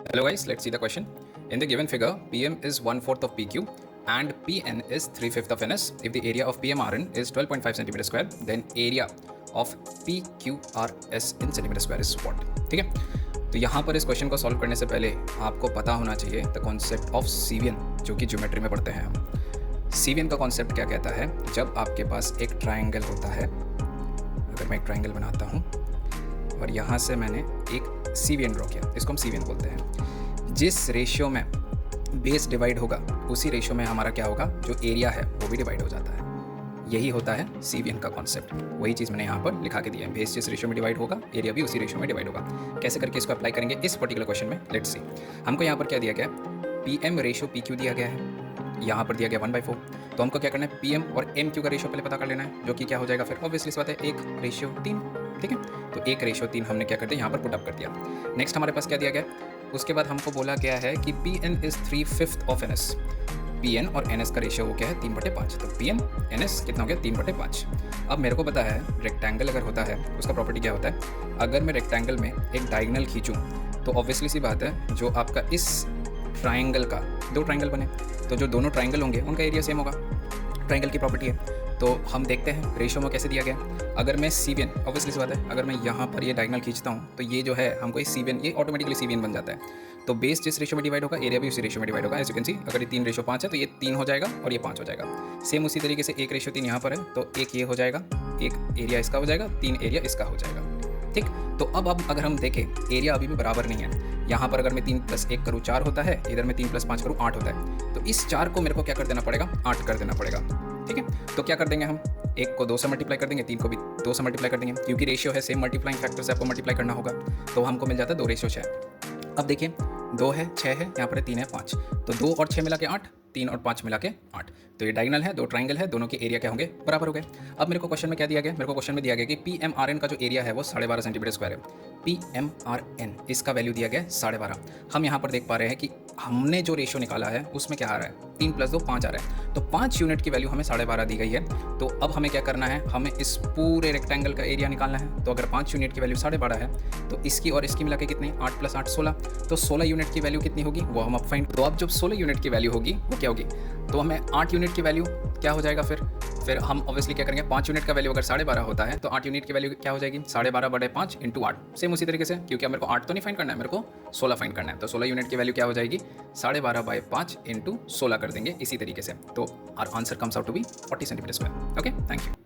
Hello guys, let's see the question. In the given figure, PM is 1/4 of PQ and PN is 3/5 of NS. If the area of PMRN is 12.5 cm square, then area of PQRS in cm square is what? ठीक है, तो यहाँ पर इस question को solve करने से पहले आपको पता होना चाहिए द कॉन्सेप्ट ऑफ सीवियन, जो कि ज्योमेट्री में पढ़ते हैं हम। सीवियन का कॉन्सेप्ट क्या कहता है? जब आपके पास एक ट्राइंगल होता है, अगर मैं एक ट्राइंगल बनाता हूँ और यहाँ से मैंने एक सीवियन ड्रॉ किया, इसको हम सीवियन बोलते हैं। जिस रेशियो में बेस डिवाइड होगा उसी रेशियो में हमारा क्या होगा, जो एरिया है वो भी डिवाइड हो जाता है। यही होता है सीवियन का कॉन्सेप्ट। वही चीज़ मैंने यहाँ पर लिखा के दिया है। बेस जिस रेशियो में डिवाइड होगा, एरिया भी उसी रेशियो में डिवाइड होगा। कैसे करके इसको अप्लाई करेंगे इस पर्टिकुलर क्वेश्चन में, लेट्स सी। हमको यहाँ पर क्या दिया गया है, P M ratio P Q दिया गया है, यहाँ पर दिया गया 1/4। तो हमको क्या करना है, पी एम और एम क्यू का रेशियो पहले पता कर लेना है, जो कि क्या हो जाएगा फिर ऑब्वियसली बात है 1/3। ठीक है, तो 1/3 हमने क्या कर दिया, यहाँ पर पुट अप कर दिया। नेक्स्ट हमारे पास क्या दिया गया, उसके बाद हमको बोला गया है कि P N is 3/5 of N S. P N और एन एस का रेशियो हो गया है 3/5। तो पी एन एन एस कितना हो गया, 3/5। अब मेरे को पता है रेक्टेंगल अगर होता है उसका प्रॉपर्टी क्या होता है, अगर मैं रेक्टेंगल में एक डायगोनल खींचूँ तो ऑब्वियसली सी बात है, जो आपका इस ट्राइंगल का, दो ट्राइंगल बने तो जो दोनों ट्राइंगल होंगे उनका एरिया सेम होगा। ट्राइंगल की प्रॉपर्टी है। तो हम देखते हैं रेशियो में कैसे दिया गया। अगर मैं सीवियन, ऑब्वियसली सी बात है, अगर मैं यहाँ पर ये डायगोनल खींचता हूँ तो ये जो है हमको इस सीवियन, ये ऑटोमेटिकली सीवियन बन जाता है। तो बेस जिस रेशियो में डिवाइड होगा, एरिया भी उसी रेशियो में डिवाइड होगा। एज यू कैन सी, अगर ये 3/5 है तो ये 3 हो जाएगा और ये 5 हो जाएगा। सेम उसी तरीके से 1/3 यहाँ पर है तो एक ये हो जाएगा, एक एरिया इसका हो जाएगा, 3 एरिया इसका हो जाएगा। ठीक, तो अब अगर हम देखें, एरिया अभी भी बराबर नहीं है। यहाँ पर अगर मैं 3 + 1 करूँ 4 होता है, इधर मैं 3 + 5 करूँ 8 होता है। तो इस 4 को मेरे को क्या कर देना पड़ेगा, 8 कर देना पड़ेगा। ठीक है, तो क्या कर देंगे हम, 1 को 2 से मल्टीप्लाई कर देंगे, 3 को भी 2 से मल्टीप्लाई कर देंगे, क्योंकि रेशियो है सेम, मल्टीप्लाइंग फैक्टर से आपको मल्टीप्लाई करना होगा। तो हमको मिल जाता है 2/6। अब देखिए 2 है, 6 है, यहाँ पर 3 है, 5। तो 2 और 6 मिला के 8, 3 और 5 मिला के 8। तो ये डायगोनल है, दो ट्राइंगल है, दोनों के एरिया क्या होंगे, बराबर हो गए। अब मेरे को क्वेश्चन में क्या दिया गया, मेरे को क्वेश्चन में दिया गया कि पी एम आर एन का जो एरिया है वो 12.5 सेंटीमीटर स्क्वायर है। पी एम आर एन, इसका वैल्यू दिया गया है 12.5। हम यहाँ पर देख पा रहे हैं कि हमने जो रेशियो निकाला है उसमें क्या आ रहा है, 3 + 2 5 आ रहा है। तो 5 यूनिट की वैल्यू हमें 12.5 दी गई है। तो अब हमें क्या करना है, हमें इस पूरे रेक्टेंगल का एरिया निकालना है। तो अगर 5 यूनिट की वैल्यू 12.5 है तो इसकी और इसकी मिला के कितनी, 8 + 8 16। तो 16 यूनिट की वैल्यू कितनी होगी वो हम अब फाइंड। तो अब जब 16 यूनिट की वैल्यू होगी वो क्या होगी, तो हमें 8 यूनिट की वैल्यू क्या हो जाएगा, फिर हम ऑब्वियसली क्या करेंगे, 5 यूनिट का वैल्यू अगर 12.5 होता है तो 8 यूनिट की वैल्यू क्या हो जाएगी, 12.5/5 × 8। सेम उसी तरीके से, क्योंकि अब मेरे को 8 तो नहीं फाइंड करना है, मेरे को 16 फाइंड करना है। तो 16 यूनिट की वैल्यू क्या हो जाएगी, 12.5/5 × 16 कर देंगे इसी तरीके से। तो our answer comes out to be 40 centimetre square. Okay, thank you.